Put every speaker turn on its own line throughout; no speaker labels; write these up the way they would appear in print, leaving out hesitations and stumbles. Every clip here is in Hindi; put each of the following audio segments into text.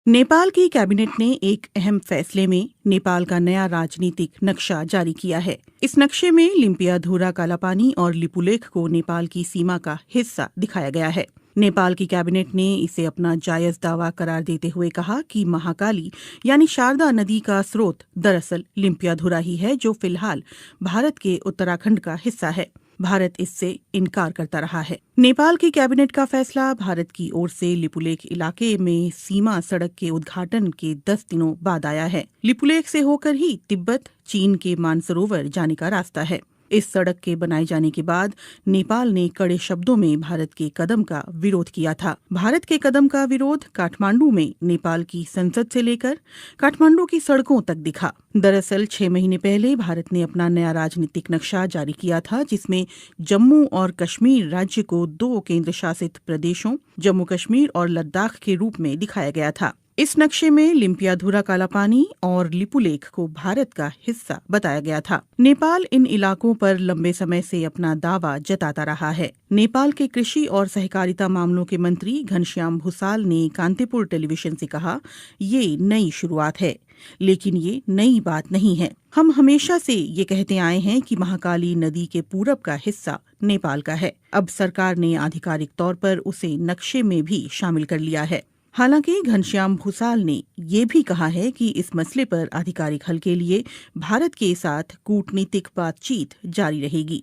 नेपाल की कैबिनेट ने एक अहम फैसले में नेपाल का नया राजनीतिक नक्शा जारी किया है। इस नक्शे में लिम्पियाधुरा कालापानी और लिपुलेख को नेपाल की सीमा का हिस्सा दिखाया गया है। नेपाल की कैबिनेट ने इसे अपना जायज दावा करार देते हुए कहा कि महाकाली यानी शारदा नदी का स्रोत दरअसल लिम्पियाधुरा ही है, जो फिलहाल भारत के उत्तराखंड का हिस्सा है। भारत इससे इनकार करता रहा है। नेपाल की कैबिनेट का फैसला भारत की ओर से लिपुलेख इलाके में सीमा सड़क के उद्घाटन के 10 दिनों बाद आया है। लिपुलेख से होकर ही तिब्बत, चीन के मानसरोवर जाने का रास्ता है। इस सड़क के बनाए जाने के बाद नेपाल ने कड़े शब्दों में भारत के कदम का विरोध किया था। भारत के कदम का विरोध काठमांडू में नेपाल की संसद से लेकर काठमांडू की सड़कों तक दिखा। दरअसल 6 महीने पहले भारत ने अपना नया राजनीतिक नक्शा जारी किया था, जिसमें जम्मू और कश्मीर राज्य को 2 केंद्र शासित प्रदेशों जम्मू कश्मीर और लद्दाख के रूप में दिखाया गया था। इस नक्शे में लिम्पियाधुरा कालापानी और लिपुलेख को भारत का हिस्सा बताया गया था। नेपाल इन इलाकों पर लंबे समय से अपना दावा जताता रहा है। नेपाल के कृषि और सहकारिता मामलों के मंत्री घनश्याम भूसाल ने कांतिपुर टेलीविजन से कहा, ये नई शुरुआत है, लेकिन ये नई बात नहीं है। हम हमेशा से ये कहते आए हैं कि महाकाली नदी के पूरब का हिस्सा नेपाल का है। अब सरकार ने आधिकारिक तौर पर उसे नक्शे में भी शामिल कर लिया है। हालांकि घनश्याम भूसाल ने ये भी कहा है कि इस मसले पर आधिकारिक हल के लिए भारत के साथ कूटनीतिक बातचीत जारी रहेगी।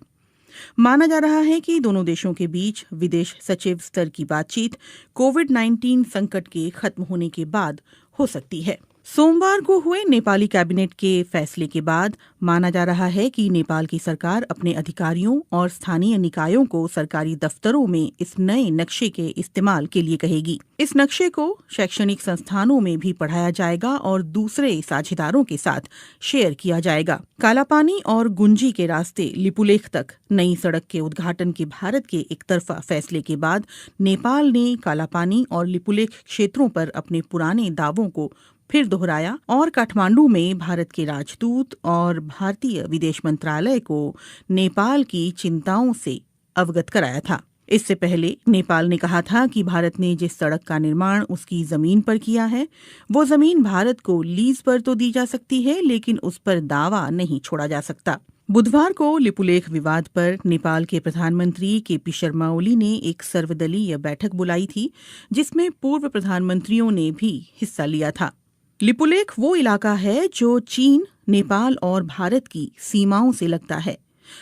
माना जा रहा है कि दोनों देशों के बीच विदेश सचिव स्तर की बातचीत कोविड-19 संकट के खत्म होने के बाद हो सकती है। सोमवार को हुए नेपाली कैबिनेट के फैसले के बाद माना जा रहा है कि नेपाल की सरकार अपने अधिकारियों और स्थानीय निकायों को सरकारी दफ्तरों में इस नए नक्शे के इस्तेमाल के लिए कहेगी। इस नक्शे को शैक्षणिक संस्थानों में भी पढ़ाया जाएगा और दूसरे साझेदारों के साथ शेयर किया जाएगा। कालापानी और गुंजी के रास्ते लिपुलेख तक नई सड़क के उद्घाटन के भारत के एक तरफा फैसले के बाद नेपाल ने कालापानी और लिपुलेख क्षेत्रों पर अपने पुराने दावों को फिर दोहराया और काठमांडू में भारत के राजदूत और भारतीय विदेश मंत्रालय को नेपाल की चिंताओं से अवगत कराया था। इससे पहले नेपाल ने कहा था कि भारत ने जिस सड़क का निर्माण उसकी जमीन पर किया है, वो जमीन भारत को लीज पर तो दी जा सकती है, लेकिन उस पर दावा नहीं छोड़ा जा सकता। बुधवार को लिपुलेख विवाद पर नेपाल के प्रधानमंत्री केपी शर्मा ओली ने एक सर्वदलीय बैठक बुलाई थी, जिसमें पूर्व प्रधानमंत्रियों ने भी हिस्सा लिया था। लिपुलेख वो इलाका है जो चीन, नेपाल और भारत की सीमाओं से लगता है।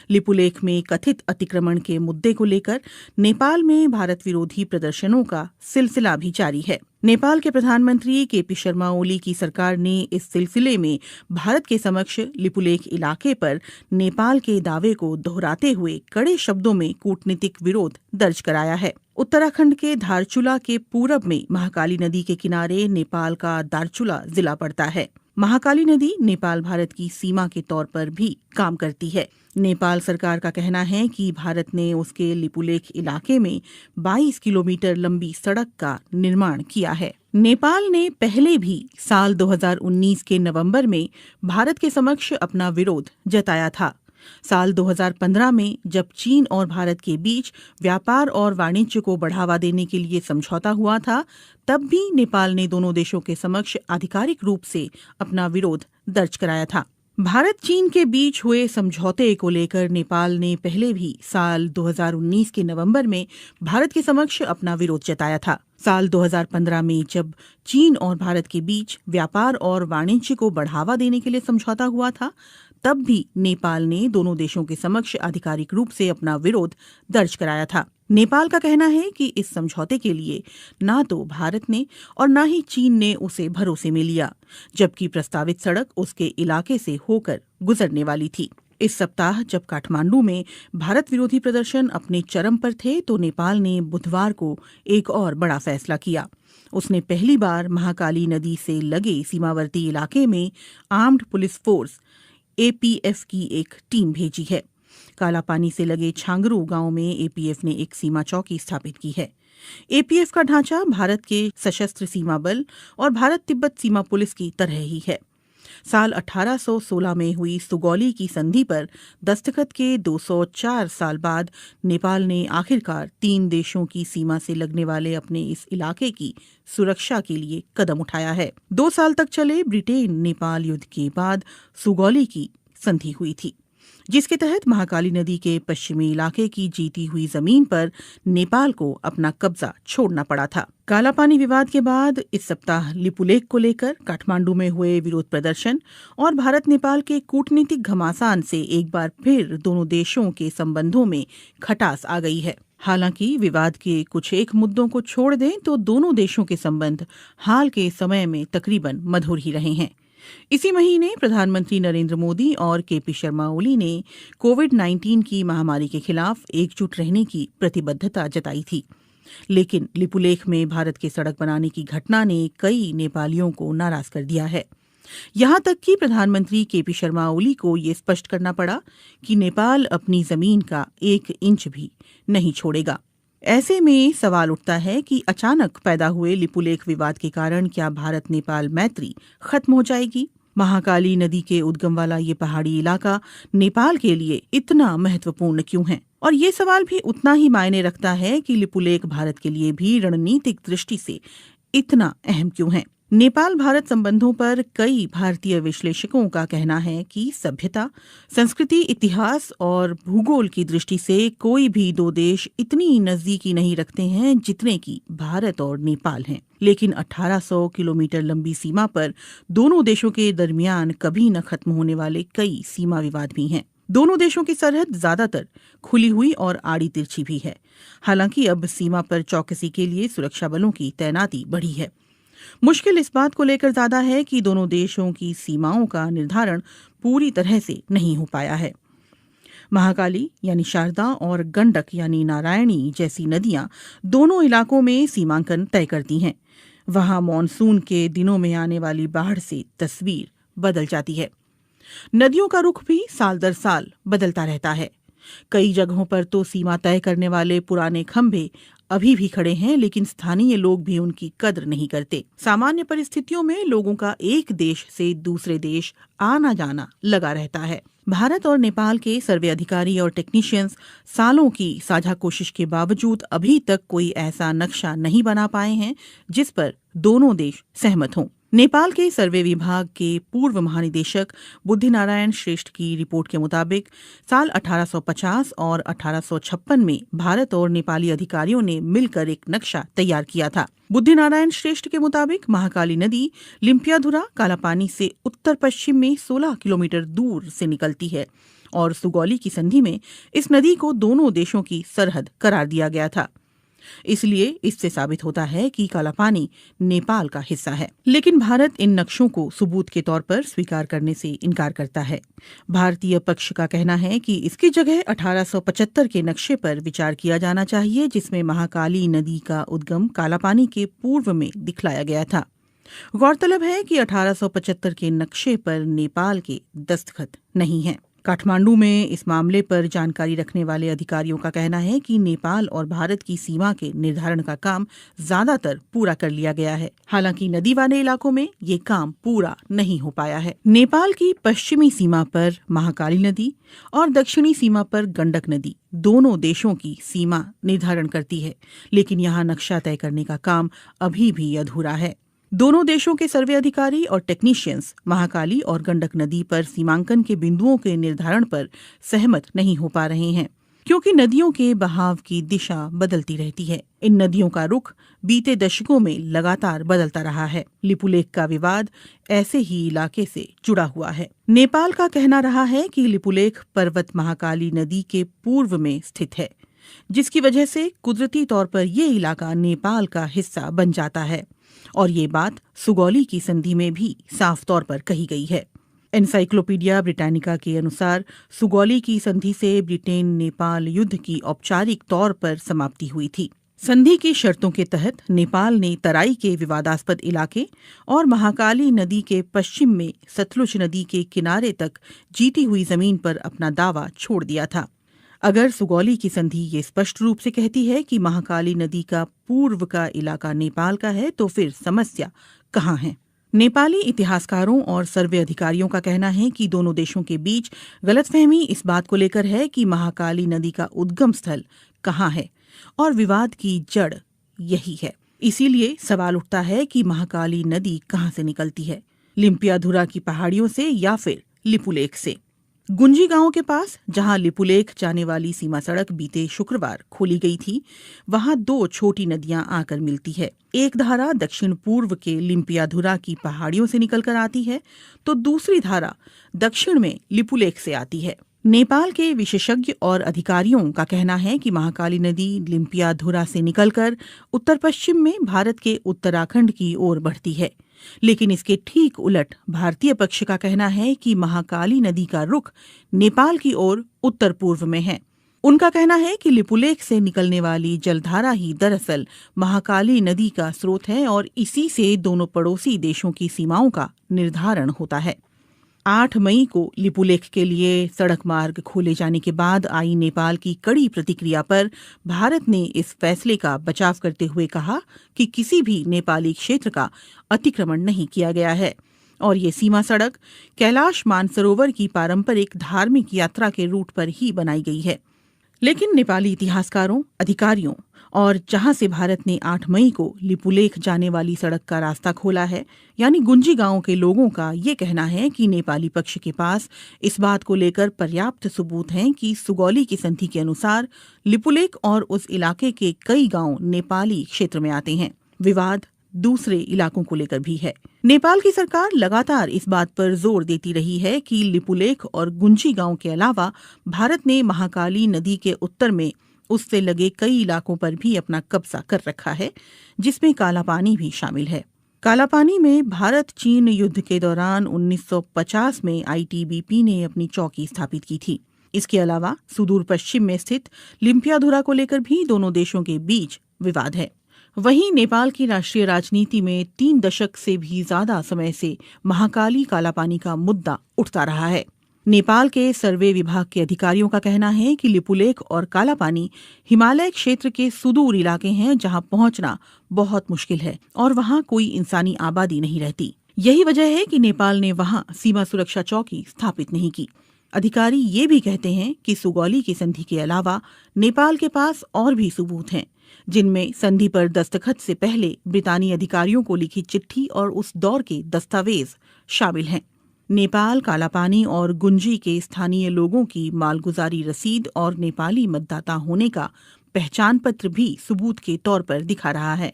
लिपुलेख में कथित अतिक्रमण के मुद्दे को लेकर नेपाल में भारत विरोधी प्रदर्शनों का सिलसिला भी जारी है। नेपाल के प्रधानमंत्री केपी शर्मा ओली की सरकार ने इस सिलसिले में भारत के समक्ष लिपुलेख इलाके पर नेपाल के दावे को दोहराते हुए कड़े शब्दों में कूटनीतिक विरोध दर्ज कराया है। उत्तराखंड के धारचूला के पूरब में महाकाली नदी के किनारे नेपाल का दारचूला जिला पड़ता है। महाकाली नदी नेपाल भारत की सीमा के तौर पर भी काम करती है। नेपाल सरकार का कहना है कि भारत ने उसके लिपुलेख इलाके में 22 किलोमीटर लंबी सड़क का निर्माण किया है। नेपाल ने पहले भी साल 2019 के नवंबर में भारत के समक्ष अपना विरोध जताया था। साल 2015 में जब चीन और भारत के बीच व्यापार और वाणिज्य को बढ़ावा देने के लिए समझौता हुआ था, तब भी नेपाल ने दोनों देशों के समक्ष आधिकारिक रूप से अपना विरोध दर्ज कराया था। भारत चीन के बीच हुए समझौते को लेकर नेपाल ने पहले भी साल 2019 के नवंबर में भारत के समक्ष अपना विरोध जताया था। साल 2015 में जब चीन और भारत के बीच व्यापार और वाणिज्य को बढ़ावा देने के लिए समझौता हुआ था, तब भी नेपाल ने दोनों देशों के समक्ष आधिकारिक रूप से अपना विरोध दर्ज कराया था। नेपाल का कहना है कि इस समझौते के लिए ना तो भारत ने और ना ही चीन ने उसे भरोसे में लिया, जबकि प्रस्तावित सड़क उसके इलाके से होकर गुजरने वाली थी। इस सप्ताह जब काठमांडू में भारत विरोधी प्रदर्शन अपने चरम पर थे, तो नेपाल ने बुधवार को एक और बड़ा फैसला किया। उसने पहली बार महाकाली नदी से लगे सीमावर्ती इलाके में आर्म्ड पुलिस फोर्स एपीएफ की एक टीम भेजी है। कालापानी से लगे छांगरू गांव में एपीएफ ने एक सीमा चौकी स्थापित की है। एपीएफ का ढांचा भारत के सशस्त्र सीमा बल और भारत तिब्बत सीमा पुलिस की तरह ही है। साल 1816 में हुई सुगौली की संधि पर दस्तखत के 204 साल बाद नेपाल ने आखिरकार 3 देशों की सीमा से लगने वाले अपने इस इलाके की सुरक्षा के लिए कदम उठाया है। 2 साल तक चले ब्रिटेन नेपाल युद्ध के बाद सुगौली की संधि हुई थी, जिसके तहत महाकाली नदी के पश्चिमी इलाके की जीती हुई जमीन पर नेपाल को अपना कब्जा छोड़ना पड़ा था। कालापानी विवाद के बाद इस सप्ताह लिपुलेख को लेकर काठमांडू में हुए विरोध प्रदर्शन और भारत नेपाल के कूटनीतिक घमासान से एक बार फिर दोनों देशों के संबंधों में खटास आ गई है। हालांकि विवाद के कुछ एक मुद्दों को छोड़ दें तो दोनों देशों के संबंध हाल के समय में तकरीबन मधुर ही रहे हैं। इसी महीने प्रधानमंत्री नरेंद्र मोदी और केपी शर्मा ओली ने कोविड-19 की महामारी के खिलाफ एकजुट रहने की प्रतिबद्धता जताई थी, लेकिन लिपुलेख में भारत के सड़क बनाने की घटना ने कई नेपालियों को नाराज कर दिया है। यहां तक कि प्रधानमंत्री केपी शर्मा ओली को ये स्पष्ट करना पड़ा कि नेपाल अपनी जमीन का 1 इंच भी नहीं छोड़ेगा। ऐसे में सवाल उठता है कि अचानक पैदा हुए लिपुलेख विवाद के कारण क्या भारत नेपाल मैत्री खत्म हो जाएगी? महाकाली नदी के उद्गम वाला ये पहाड़ी इलाका नेपाल के लिए इतना महत्वपूर्ण क्यों है? और ये सवाल भी उतना ही मायने रखता है कि लिपुलेख भारत के लिए भी रणनीतिक दृष्टि से इतना अहम क्यों है? नेपाल भारत संबंधों पर कई भारतीय विश्लेषकों का कहना है कि सभ्यता, संस्कृति, इतिहास और भूगोल की दृष्टि से कोई भी 2 देश इतनी नजदीकी नहीं रखते हैं जितने कि भारत और नेपाल हैं। लेकिन 1800 किलोमीटर लंबी सीमा पर दोनों देशों के दरमियान कभी न खत्म होने वाले कई सीमा विवाद भी हैं। दोनों देशों की सरहद ज्यादातर खुली हुई और आड़ी तिरछी भी है। हालांकि अब सीमा पर चौकसी के लिए सुरक्षा बलों की तैनाती बढ़ी है। मुश्किल इस बात को लेकर ज्यादा है कि दोनों देशों की सीमाओं का निर्धारण पूरी तरह से नहीं हो पाया है। महाकाली यानी शारदा और गंडक यानी नारायणी जैसी नदियां दोनों इलाकों में सीमांकन तय करती हैं। वहां मॉनसून के दिनों में आने वाली बाढ़ से तस्वीर बदल जाती है। नदियों का रुख भी साल दर साल बदलता रहता है। कई जगहों पर तो सीमा तय करने वाले पुराने खंभे अभी भी खड़े हैं, लेकिन स्थानीय लोग भी उनकी कद्र नहीं करते। सामान्य परिस्थितियों में लोगों का एक देश से दूसरे देश आना जाना लगा रहता है। भारत और नेपाल के सर्वे अधिकारी और टेक्नीशियंस सालों की साझा कोशिश के बावजूद अभी तक कोई ऐसा नक्शा नहीं बना पाए हैं जिस पर दोनों देश सहमत हों। नेपाल के सर्वे विभाग के पूर्व महानिदेशक बुद्धिनारायण श्रेष्ठ की रिपोर्ट के मुताबिक साल 1850 और 1856 में भारत और नेपाली अधिकारियों ने मिलकर एक नक्शा तैयार किया था। बुद्धिनारायण श्रेष्ठ के मुताबिक महाकाली नदी लिम्पियाधुरा कालापानी से उत्तर पश्चिम में 16 किलोमीटर दूर से निकलती है और सुगौली की संधि में इस नदी को दोनों देशों की सरहद करार दिया गया था। इसलिए इससे साबित होता है कि कालापानी नेपाल का हिस्सा है। लेकिन भारत इन नक्शों को सबूत के तौर पर स्वीकार करने से इनकार करता है। भारतीय पक्ष का कहना है कि इसकी जगह 1875 के नक्शे पर विचार किया जाना चाहिए, जिसमें महाकाली नदी का उद्गम कालापानी के पूर्व में दिखलाया गया था। गौरतलब है कि 1875 के नक्शे पर नेपाल के दस्तखत नहीं हैं। काठमांडू में इस मामले पर जानकारी रखने वाले अधिकारियों का कहना है कि नेपाल और भारत की सीमा के निर्धारण का काम ज्यादातर पूरा कर लिया गया है। हालांकि नदी वाले इलाकों में ये काम पूरा नहीं हो पाया है। नेपाल की पश्चिमी सीमा पर महाकाली नदी और दक्षिणी सीमा पर गंडक नदी दोनों देशों की सीमा निर्धारण करती है, लेकिन यहाँ नक्शा तय करने का काम अभी भी अधूरा है। दोनों देशों के सर्वे अधिकारी और टेक्नीशियंस महाकाली और गंडक नदी पर सीमांकन के बिंदुओं के निर्धारण पर सहमत नहीं हो पा रहे हैं, क्योंकि नदियों के बहाव की दिशा बदलती रहती है। इन नदियों का रुख बीते दशकों में लगातार बदलता रहा है। लिपुलेख का विवाद ऐसे ही इलाके से जुड़ा हुआ है। नेपाल का कहना रहा है कि लिपुलेख पर्वत महाकाली नदी के पूर्व में स्थित है, जिसकी वजह से कुदरती तौर पर ये इलाका नेपाल का हिस्सा बन जाता है, और ये बात सुगौली की संधि में भी साफ तौर पर कही गई है। एनसाइक्लोपीडिया ब्रिटानिका के अनुसार सुगौली की संधि से ब्रिटेन नेपाल युद्ध की औपचारिक तौर पर समाप्ति हुई थी। संधि की शर्तों के तहत नेपाल ने तराई के विवादास्पद इलाके और महाकाली नदी के पश्चिम में सतलुज नदी के किनारे तक जीती हुई जमीन पर अपना दावा छोड़ दिया था। अगर सुगौली की संधि ये स्पष्ट रूप से कहती है कि महाकाली नदी का पूर्व का इलाका नेपाल का है, तो फिर समस्या कहाँ है? नेपाली इतिहासकारों और सर्वे अधिकारियों का कहना है कि दोनों देशों के बीच गलतफहमी इस बात को लेकर है कि महाकाली नदी का उद्गम स्थल कहाँ है और विवाद की जड़ यही है। इसीलिए सवाल उठता है कि महाकाली नदी कहाँ से निकलती है, लिम्पियाधुरा की पहाड़ियों से या फिर लिपुलेख से। गुंजी गांव के पास जहां लिपुलेख जाने वाली सीमा सड़क बीते शुक्रवार खोली गई थी, वहां दो छोटी नदियां आकर मिलती है। एक धारा दक्षिण पूर्व के लिम्पियाधुरा की पहाड़ियों से निकलकर आती है तो दूसरी धारा दक्षिण में लिपुलेख से आती है। नेपाल के विशेषज्ञ और अधिकारियों का कहना है कि महाकाली नदी लिम्पियाधुरा से निकलकर उत्तर पश्चिम में भारत के उत्तराखंड की ओर बढ़ती है, लेकिन इसके ठीक उलट भारतीय पक्ष का कहना है कि महाकाली नदी का रुख नेपाल की ओर उत्तर पूर्व में है। उनका कहना है कि लिपुलेख से निकलने वाली जलधारा ही दरअसल महाकाली नदी का स्रोत है और इसी से दोनों पड़ोसी देशों की सीमाओं का निर्धारण होता है। 8 मई को लिपुलेख के लिए सड़क मार्ग खोले जाने के बाद आई नेपाल की कड़ी प्रतिक्रिया पर भारत ने इस फैसले का बचाव करते हुए कहा कि किसी भी नेपाली क्षेत्र का अतिक्रमण नहीं किया गया है और ये सीमा सड़क कैलाश मानसरोवर की पारंपरिक धार्मिक यात्रा के रूट पर ही बनाई गई है। लेकिन नेपाली इतिहासकारों, अधिकारियों और जहां से भारत ने 8 मई को लिपुलेख जाने वाली सड़क का रास्ता खोला है, यानी गुंजी गांव के लोगों का ये कहना है कि नेपाली पक्ष के पास इस बात को लेकर पर्याप्त सबूत हैं कि सुगौली की संधि के अनुसार लिपुलेख और उस इलाके के कई गांव नेपाली क्षेत्र में आते हैं। विवाद दूसरे इलाकों को लेकर भी है। नेपाल की सरकार लगातार इस बात पर जोर देती रही है कि लिपुलेख और गुंजी गांव के अलावा भारत ने महाकाली नदी के उत्तर में उससे लगे कई इलाकों पर भी अपना कब्जा कर रखा है, जिसमें कालापानी भी शामिल है। कालापानी में भारत चीन युद्ध के दौरान 1950 में आईटीबीपी ने अपनी चौकी स्थापित की थी। इसके अलावा सुदूर पश्चिम में स्थित लिम्पियाधुरा को लेकर भी दोनों देशों के बीच विवाद है। वहीं नेपाल की राष्ट्रीय राजनीति में 3 दशक से भी ज्यादा समय से महाकाली कालापानी का मुद्दा उठता रहा है। नेपाल के सर्वे विभाग के अधिकारियों का कहना है कि लिपुलेख और कालापानी हिमालय क्षेत्र के सुदूर इलाके हैं जहां पहुंचना बहुत मुश्किल है और वहां कोई इंसानी आबादी नहीं रहती। यही वजह है कि नेपाल ने वहां सीमा सुरक्षा चौकी स्थापित नहीं की। अधिकारी ये भी कहते हैं कि सुगौली की संधि के अलावा नेपाल के पास और भी सबूत हैं, जिनमें संधि पर दस्तखत से पहले ब्रितानी अधिकारियों को लिखी चिट्ठी और उस दौर के दस्तावेज शामिल हैं। नेपाल कालापानी और गुंजी के स्थानीय लोगों की मालगुजारी रसीद और नेपाली मतदाता होने का पहचान पत्र भी सबूत के तौर पर दिखा रहा है।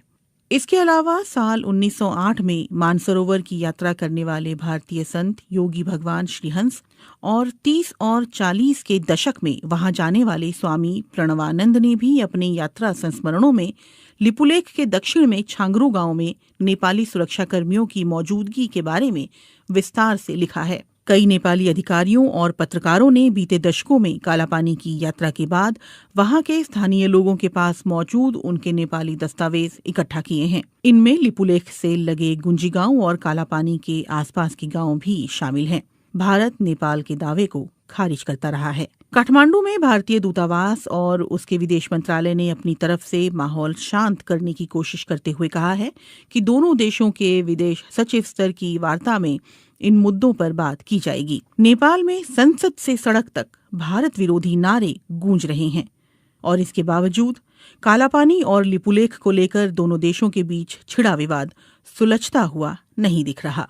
इसके अलावा साल 1908 में मानसरोवर की यात्रा करने वाले भारतीय संत योगी भगवान श्रीहंस और 30 और 40 के दशक में वहां जाने वाले स्वामी प्रणवानंद ने भी अपने यात्रा संस्मरणों में लिपुलेख के दक्षिण में छांगरू गांव में नेपाली सुरक्षा कर्मियों की मौजूदगी के बारे में विस्तार से लिखा है। कई नेपाली अधिकारियों और पत्रकारों ने बीते दशकों में कालापानी की यात्रा के बाद वहां के स्थानीय लोगों के पास मौजूद उनके नेपाली दस्तावेज इकट्ठा किए हैं। इनमें लिपुलेख से लगे गुंजी गांव और कालापानी के आसपास के गांव भी शामिल हैं। भारत नेपाल के दावे को खारिज करता रहा है। काठमांडू में भारतीय दूतावास और उसके विदेश मंत्रालय ने अपनी तरफ से माहौल शांत करने की कोशिश करते हुए कहा है कि दोनों देशों के विदेश सचिव स्तर की वार्ता में इन मुद्दों पर बात की जाएगी। नेपाल में संसद से सड़क तक भारत विरोधी नारे गूंज रहे हैं और इसके बावजूद कालापानी और लिपुलेख को लेकर दोनों देशों के बीच छिड़ा विवाद सुलझता हुआ नहीं दिख रहा।